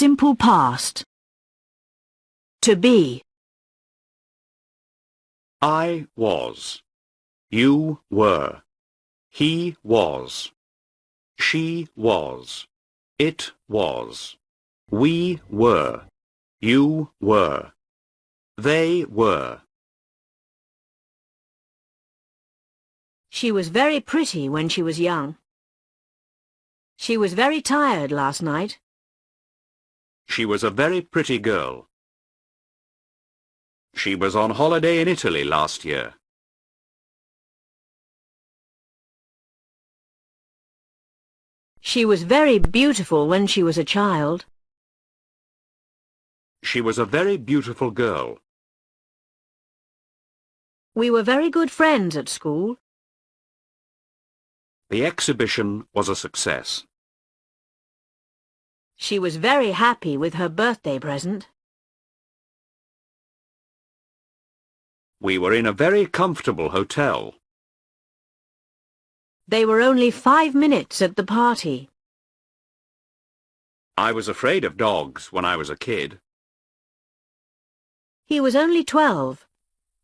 Simple past. To be. I was. You were. He was. She was. It was. We were. You were. They were. She was very pretty when she was young. She was very tired last night. She was a very pretty girl. She was on holiday in Italy last year. She was very beautiful when she was a child. She was a very beautiful girl. We were very good friends at school. The exhibition was a success. She was very happy with her birthday present. We were in a very comfortable hotel. They were only 5 minutes at the party. I was afraid of dogs when I was a kid. He was only 12,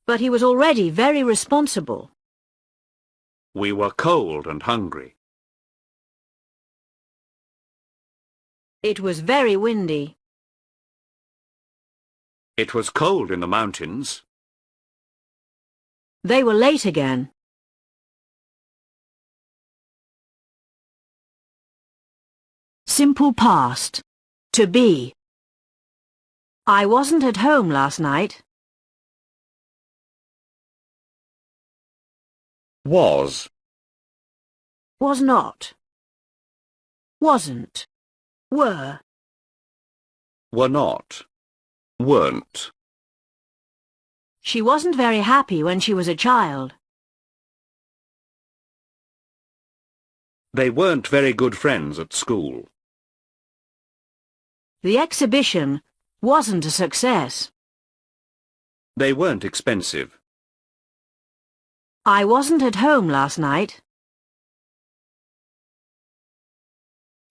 but he was already very responsible. We were cold and hungry. It was very windy. It was cold in the mountains. They were late again. Simple past. To be. I wasn't at home last night. Was. Was not. Wasn't. Were. Were not. Weren't. She wasn't very happy when she was a child. They weren't very good friends at school. The exhibition wasn't a success. They weren't expensive. I wasn't at home last night.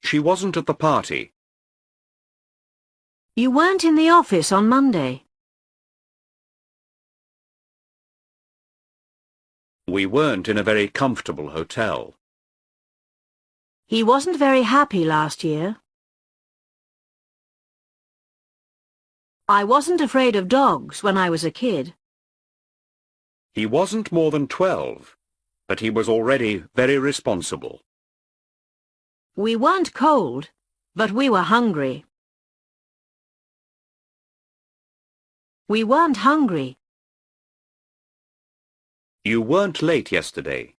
She wasn't at the party. You weren't in the office on Monday. We weren't in a very comfortable hotel. He wasn't very happy last year. I wasn't afraid of dogs when I was a kid. He wasn't more than 12, but he was already very responsible. We weren't cold, but we were hungry. We weren't hungry. You weren't late yesterday.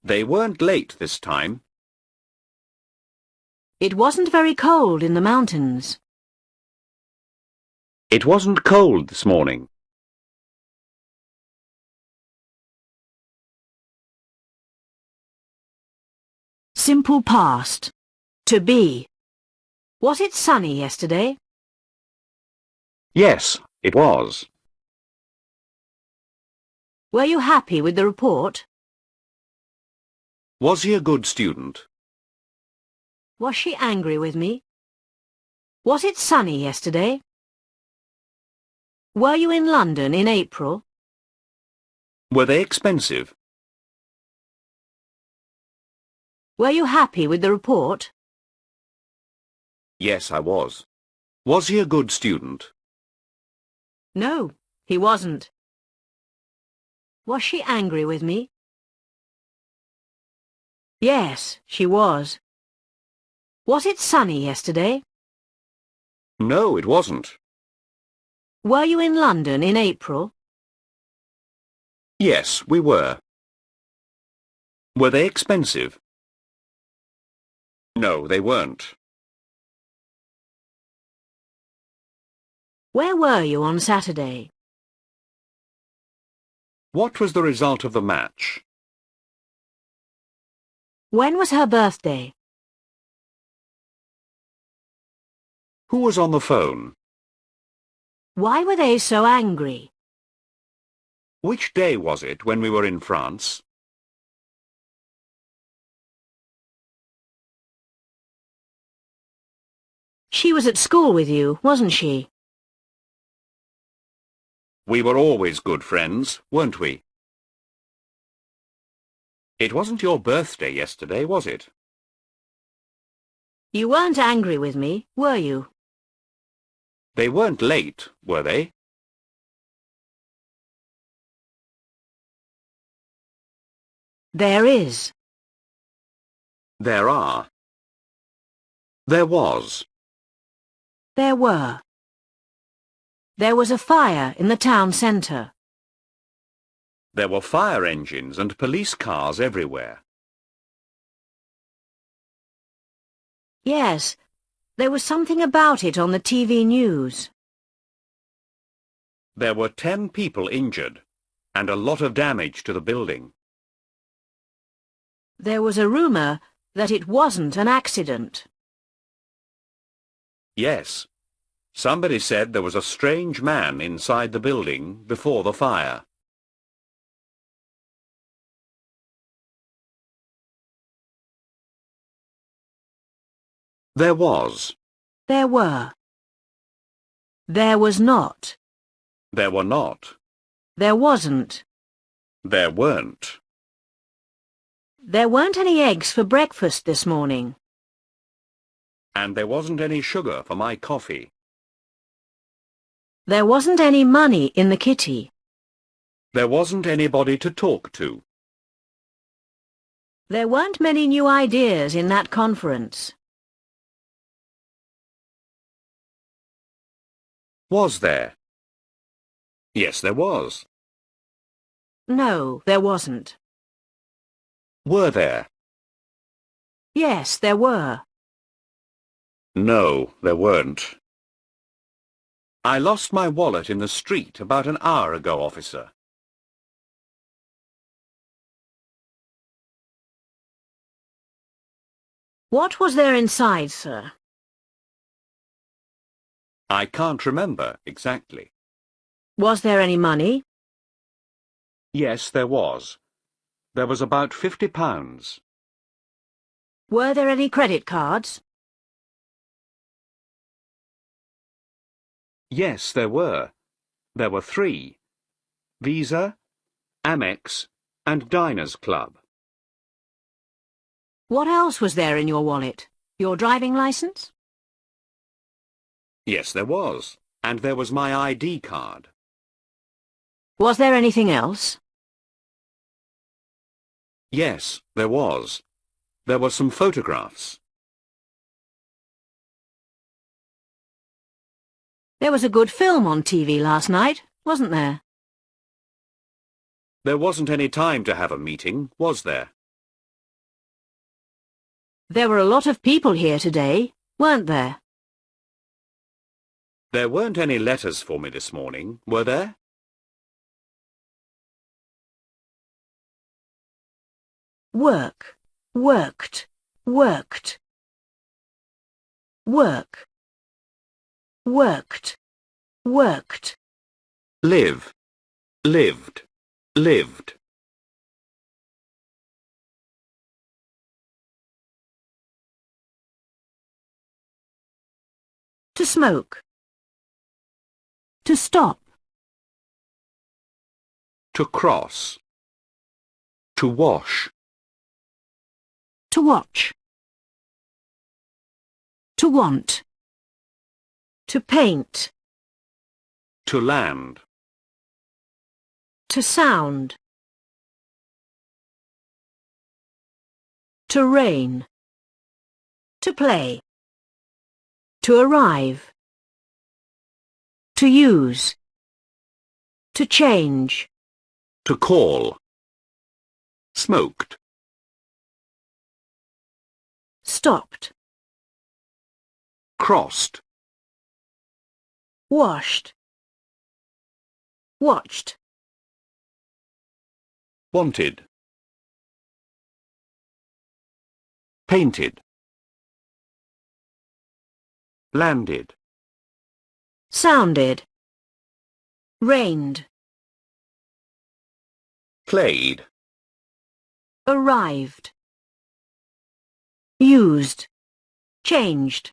They weren't late this time. It wasn't very cold in the mountains. It wasn't cold this morning. Simple past. To be. Was it sunny yesterday? Yes, it was. Were you happy with the report? Was he a good student? Was she angry with me? Was it sunny yesterday? Were you in London in April? Were they expensive? Were you happy with the report? Yes, I was. Was he a good student? No, he wasn't. Was she angry with me? Yes, she was. Was it sunny yesterday? No, it wasn't. Were you in London in April? Yes, we were. Were they expensive? No, they weren't. Where were you on Saturday? What was the result of the match? When was her birthday? Who was on the phone? Why were they so angry? Which day was it when we were in France? She was at school with you, wasn't she? We were always good friends, weren't we? It wasn't your birthday yesterday, was it? You weren't angry with me, were you? They weren't late, were they? There is. There are. There was. There were. There was a fire in the town centre. There were fire engines and police cars everywhere. Yes, there was something about it on the TV news. There were 10 people injured, and a lot of damage to the building. There was a rumour that it wasn't an accident. Yes. Somebody said there was a strange man inside the building before the fire. There was. There were. There was not. There were not. There wasn't. There weren't. There weren't any eggs for breakfast this morning. And there wasn't any sugar for my coffee. There wasn't any money in the kitty. There wasn't anybody to talk to. There weren't many new ideas in that conference. Was there? Yes, there was. No, there wasn't. Were there? Yes, there were. No, there weren't. I lost my wallet in the street about an hour ago, officer. What was there inside, sir? I can't remember exactly. Was there any money? Yes, there was. There was about £50. Were there any credit cards? Yes, there were. There were 3. Visa, Amex, and Diners Club. What else was there in your wallet? Your driving licence? Yes, there was. And there was my ID card. Was there anything else? Yes, there was. There were some photographs. There was a good film on TV last night, wasn't there? There wasn't any time to have a meeting, was there? There were a lot of people here today, weren't there? There weren't any letters for me this morning, were there? Work, worked, worked. Work, worked, worked. Live, lived, lived. To smoke. To stop. To cross. To wash. To watch. To want. To paint. To land. To sound. To rain. To play. To arrive. To use. To change. To call. Smoked. Stopped. Crossed. Washed. Watched. Wanted. Painted. Landed. Sounded. Rained. Played. Arrived. Used. Changed.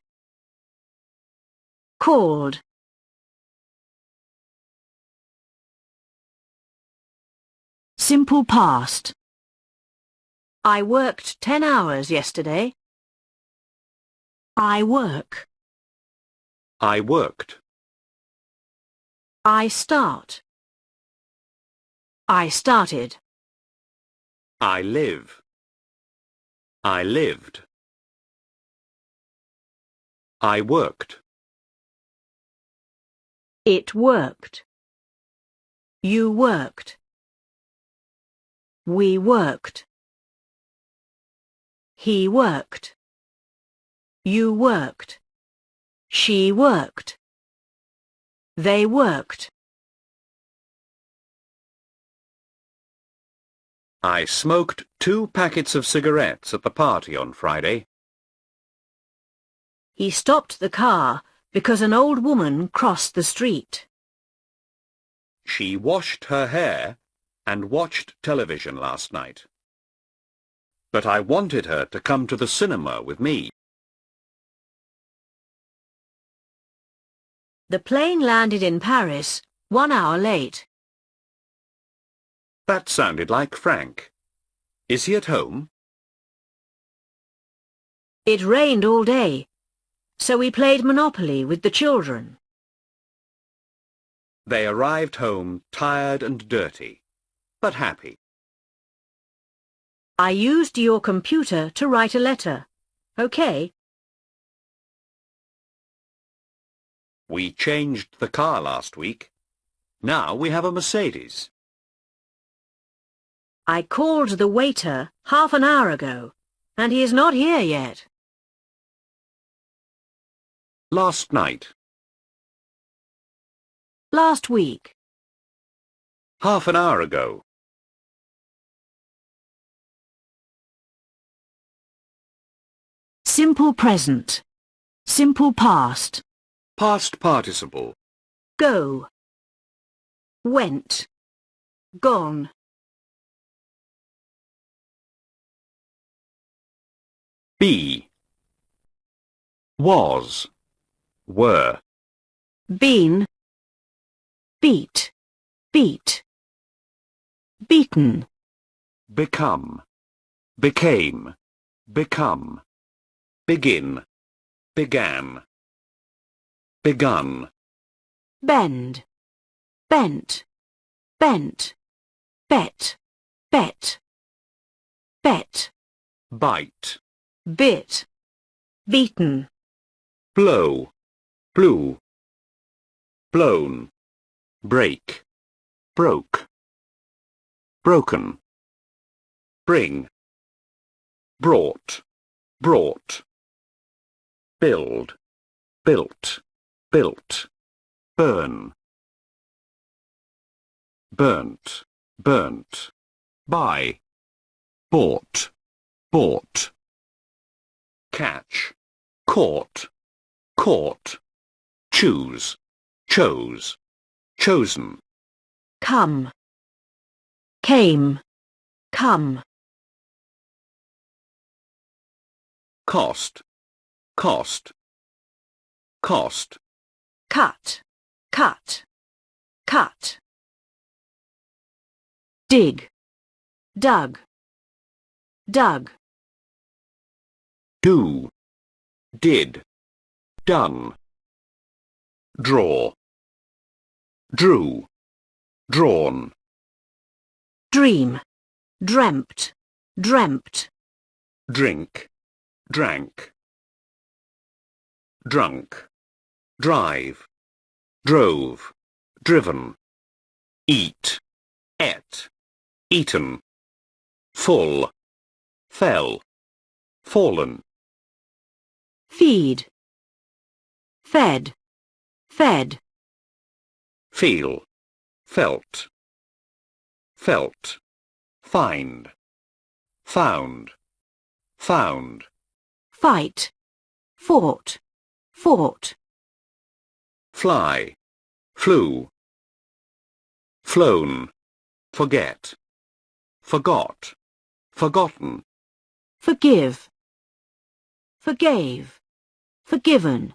called. Simple past. I worked 10 hours yesterday. I work. I worked. I start. I started. I live. I lived. I worked. It worked. You worked. We worked. He worked. You worked. She worked. They worked. I smoked 2 packets of cigarettes at the party on Friday. He stopped the car because an old woman crossed the street. She washed her hair and watched television last night. But I wanted her to come to the cinema with me. The plane landed in Paris 1 hour late. That sounded like Frank. Is he at home? It rained all day, so we played Monopoly with the children. They arrived home tired and dirty, but happy. I used your computer to write a letter. Okay? We changed the car last week. Now we have a Mercedes. I called the waiter half an hour ago, and he is not here yet. Last night. Last week. Half an hour ago. Simple present. Simple past. Past participle. Go. Went. Gone. Be. Was. Were. Been. Beat. Beat. Beaten. Become. Became. Become. Begin. Began. Begun. Bend. Bent. Bent. Bet. Bet. Bet. Bite. Bit. Beaten. Blow. Blew. Blown. Break. Broke. Broken. Bring. Brought. Brought. Build. Built. Built. Burn. Burnt. Burnt. Buy. Bought. Bought. Catch. Caught. Caught. Choose. Chose. Chosen. Come. Came. Come. Cost. Cost. Cost. Cut. Cut. Cut. Dig. Dug. Dug. Do. Did. Done. Draw. Drew. Drawn. Dream. Dreamt. Dreamt. Drink. Drank. Drunk. Drive. Drove. Driven. Eat. Ate. Eaten. Full. Fell. Fallen. Feed. Fed. Fed. Feel. Felt. Felt. Find. Found. Found. Fight. Fought. Fought. Fly. Flew. Flown. Forget. Forgot. Forgotten. Forgive. Forgave. Forgiven.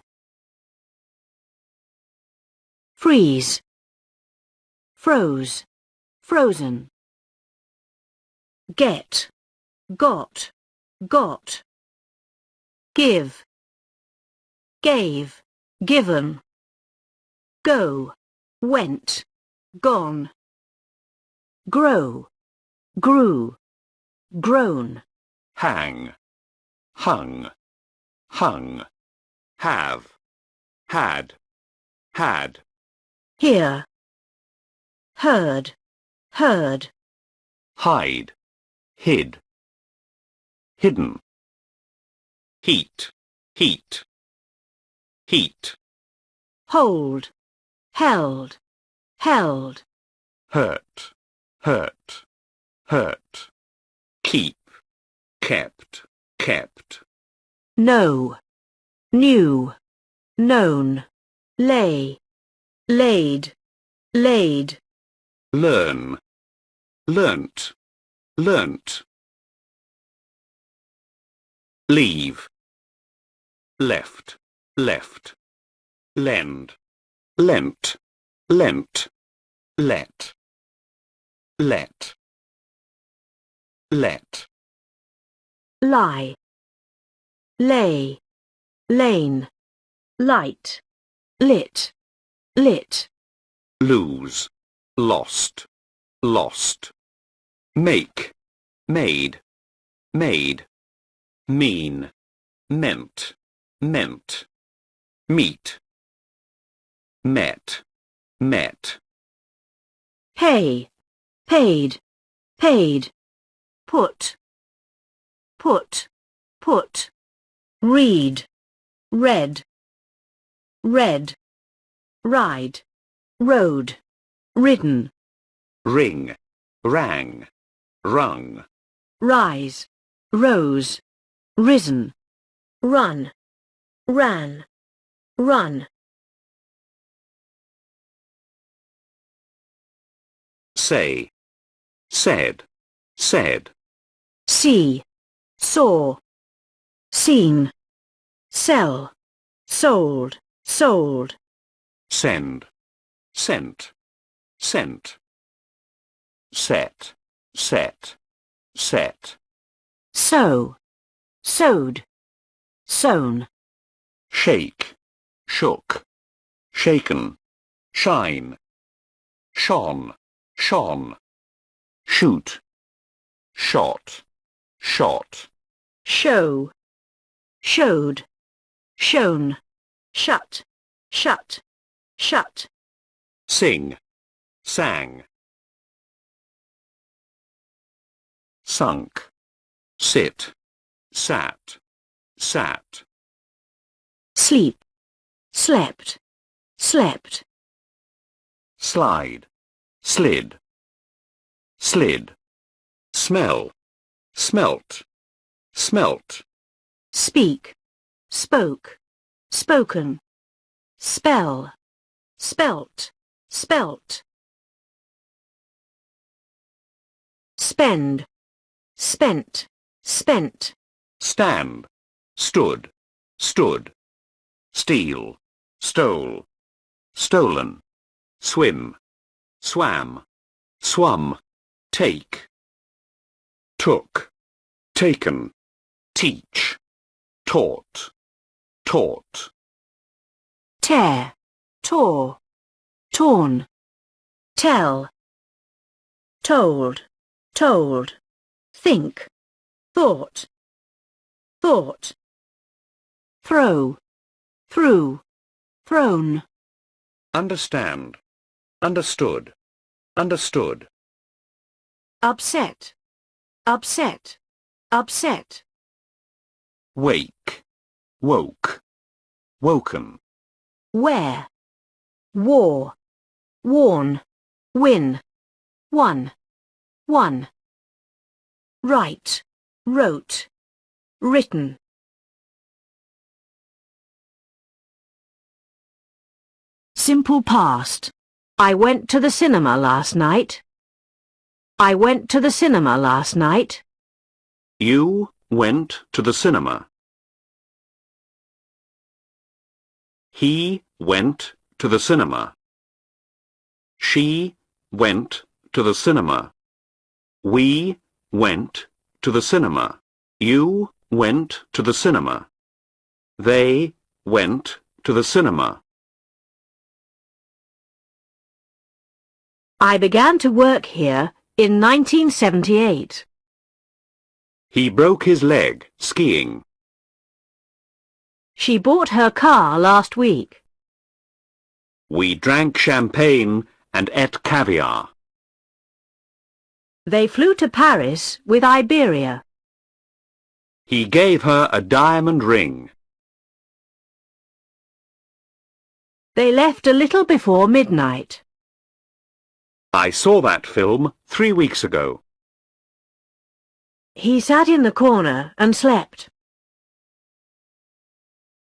freeze, froze, frozen. Get, got, got. Give, gave, given. Go, went, gone. Grow, grew, grown. Hang, hung, hung. Have, had, had. Hear, heard, heard. Hide, hid. Hidden. Heat, heat. Heat. Hold, held, held. Hurt, hurt, hurt. Keep, kept, kept. Know, knew, known. Lay, laid, laid. Learn, learnt, learnt. Leave, left, left. Lend, lent, lent. Let, let. Let. Lie, lay, lane. Light, lit, lit. Lose, lost, lost. Make, made, made. Mean, meant, meant. Meet, met, met. Pay, paid, paid. Put, put, put. Read, read, read. Ride, rode, ridden. Ring, rang, rung. Rise, rose, risen. Run, ran, run. Say, said, said. See, saw, seen. Sell, sold, sold. Send, sent, sent. Set, set, set. Sow, sowed, sown. Shake, shook, shaken. Shine, shone, shone. Shoot, shot, shot. Show, showed, shown. Shut, shut, shut. Sing, sang. Sunk, sit, sat, sat. Sleep, slept, slept. Slide, slid, slid. Smell, smelt, smelt. Speak, spoke, spoken. Spell, spelt, spelt. Spend, spent, spent. Stand, stood, stood. Steal, stole, stolen. Swim, swam, swum. Take, took, taken. Teach, taught, taught. Tear, tore, torn. Tell, told, told. Think, thought, thought. Throw, threw, thrown. Understand, understood, understood. Upset, upset, upset. Wake, woke, woken. Wear, wore, worn. Win, won, won. Write, wrote, written. Simple past. I went to the cinema last night. I went to the cinema last night. You went to the cinema. He went to the cinema. She went to the cinema. We went to the cinema. You went to the cinema. They went to the cinema. I began to work here in 1978. He broke his leg skiing. She bought her car last week. We drank champagne and ate caviar. They flew to Paris with Iberia. He gave her a diamond ring. They left a little before midnight. I saw that film 3 weeks ago. He sat in the corner and slept.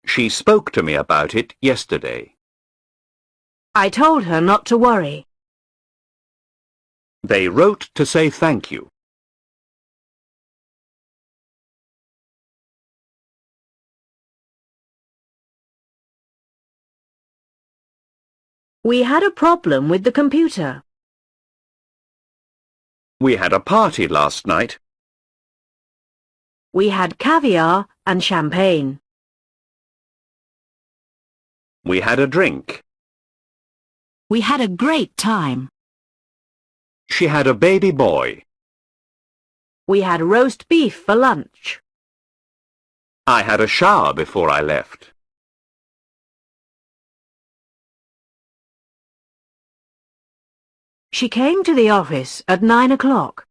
She spoke to me about it yesterday. I told her not to worry. They wrote to say thank you. We had a problem with the computer. We had a party last night. We had caviar and champagne. We had a drink. We had a great time. She had a baby boy. We had roast beef for lunch. I had a shower before I left. She came to the office at 9 o'clock.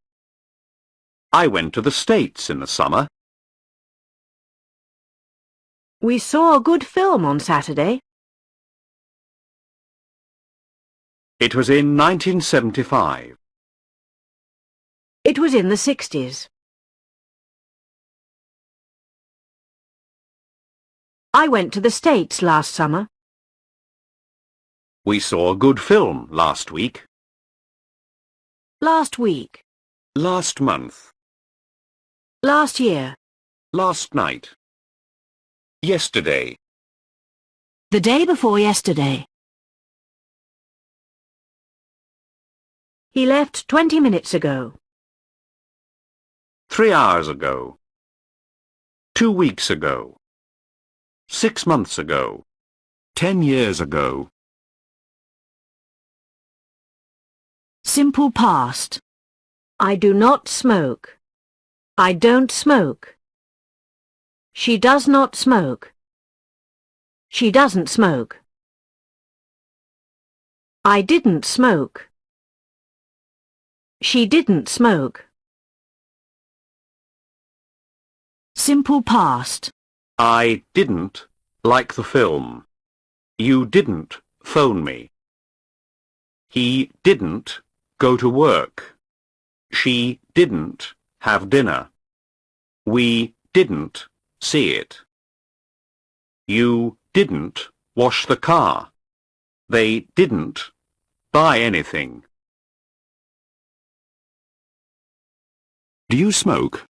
I went to the States in the summer. We saw a good film on Saturday. It was in 1975. It was in the 60s. I went to the States last summer. We saw a good film last week. Last week. Last month. Last year. Last night. Yesterday. The day before yesterday. He left 20 minutes ago. 3 hours ago. 2 weeks ago. 6 months ago. 10 years ago. Simple past. I do not smoke. I don't smoke. She does not smoke. She doesn't smoke. I didn't smoke. She didn't smoke. Simple past. I didn't like the film. You didn't phone me. He didn't go to work. She didn't have dinner. We didn't see it. You didn't wash the car. They didn't buy anything. Do you smoke?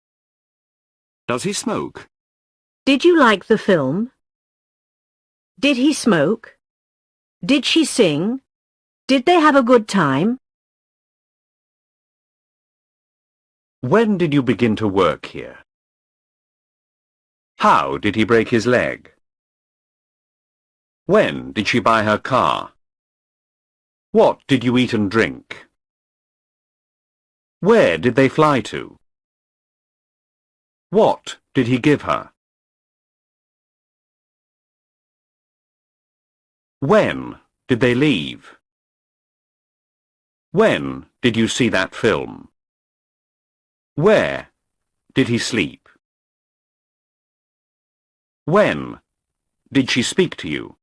Does he smoke? Did you like the film? Did he smoke? Did she sing? Did they have a good time? When did you begin to work here? How did he break his leg? When did she buy her car? What did you eat and drink? Where did they fly to? What did he give her? When did they leave? When did you see that film? Where did he sleep? When did she speak to you?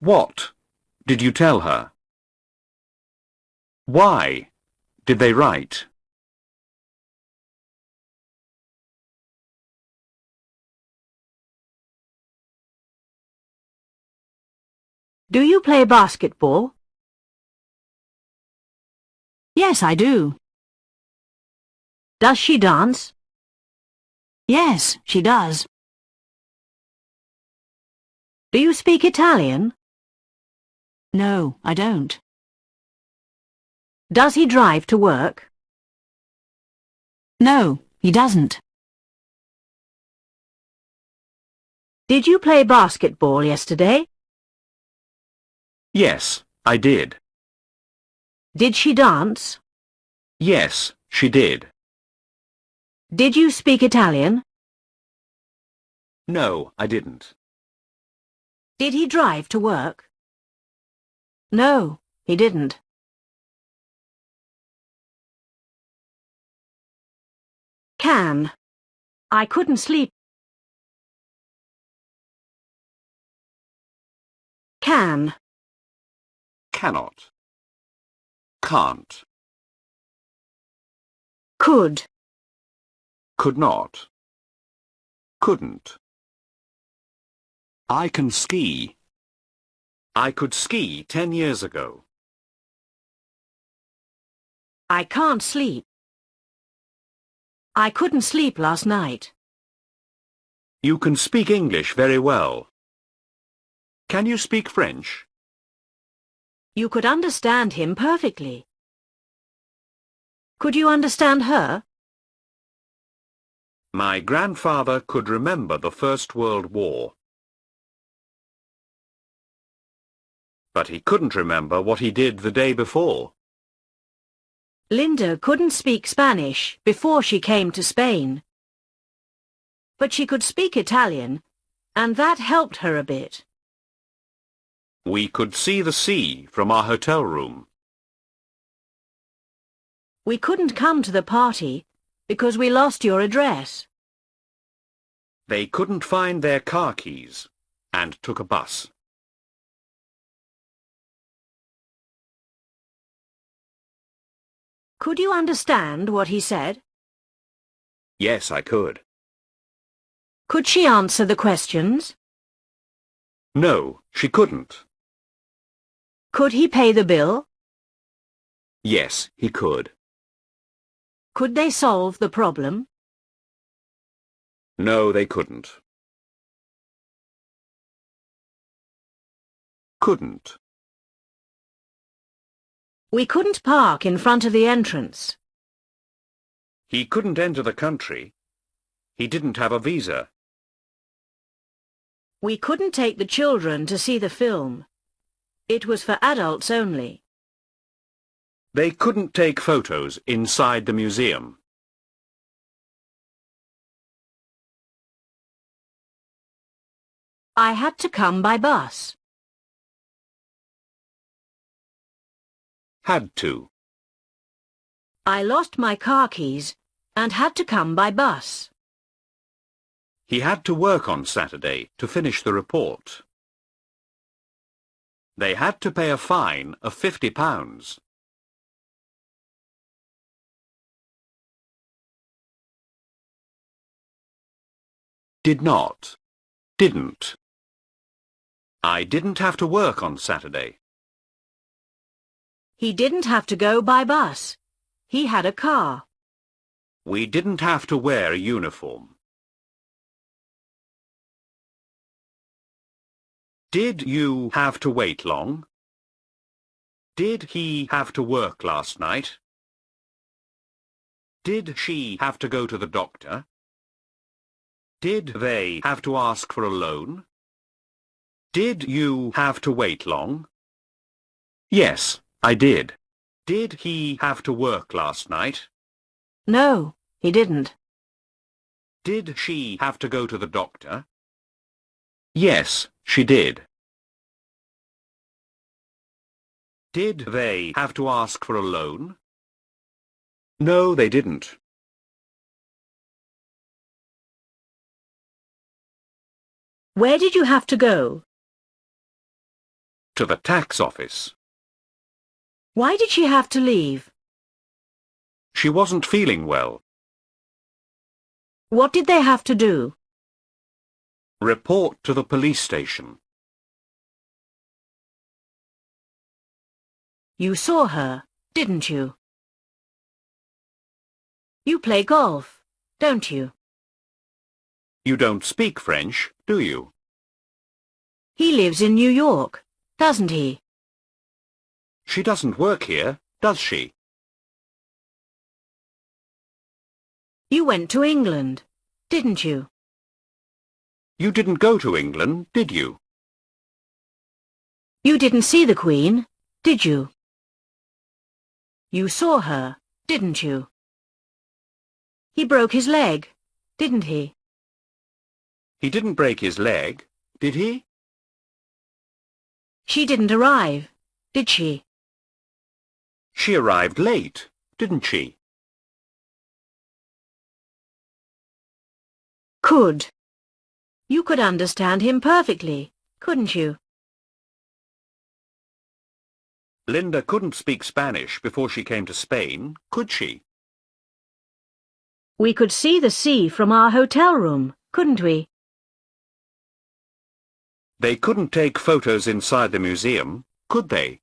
What did you tell her? Why did they write? Do you play basketball? Yes, I do. Does she dance? Yes, she does. Do you speak Italian? No, I don't. Does he drive to work? No, he doesn't. Did you play basketball yesterday? Yes, I did. Did she dance? Yes, she did. Did you speak Italian? No, I didn't. Did he drive to work? No, he didn't. Can. I couldn't sleep. Can. Cannot. Can't. Could. Could not. Couldn't. I can ski. I could ski 10 years ago. I can't sleep. I couldn't sleep last night. You can speak English very well. Can you speak French? You could understand him perfectly. Could you understand her? My grandfather could remember the First World War. But he couldn't remember what he did the day before. Linda couldn't speak Spanish before she came to Spain. But she could speak Italian, and that helped her a bit. We could see the sea from our hotel room. We couldn't come to the party because we lost your address. They couldn't find their car keys and took a bus. Could you understand what he said? Yes, I could. Could she answer the questions? No, she couldn't. Could he pay the bill? Yes, he could. Could they solve the problem? No, they couldn't. Couldn't. We couldn't park in front of the entrance. He couldn't enter the country. He didn't have a visa. We couldn't take the children to see the film. It was for adults only. They couldn't take photos inside the museum. I had to come by bus. Had to. I lost my car keys and had to come by bus. He had to work on Saturday to finish the report. They had to pay a fine of £50. Did not. Didn't. I didn't have to work on Saturday. He didn't have to go by bus. He had a car. We didn't have to wear a uniform. Did you have to wait long? Did he have to work last night? Did she have to go to the doctor? Did they have to ask for a loan? Did you have to wait long? Yes, I did. Did he have to work last night? No, he didn't. Did she have to go to the doctor? Yes, she did. Did they have to ask for a loan? No, they didn't. Where did you have to go? To the tax office. Why did she have to leave? She wasn't feeling well. What did they have to do? Report to the police station. You saw her, didn't you? You play golf, don't you? You don't speak French, do you? He lives in New York, doesn't he? She doesn't work here, does she? You went to England, didn't you? You didn't go to England, did you? You didn't see the Queen, did you? You saw her, didn't you? He broke his leg, didn't he? He didn't break his leg, did he? She didn't arrive, did she? She arrived late, didn't she? Could. You could understand him perfectly, couldn't you? Linda couldn't speak Spanish before she came to Spain, could she? We could see the sea from our hotel room, couldn't we? They couldn't take photos inside the museum, could they?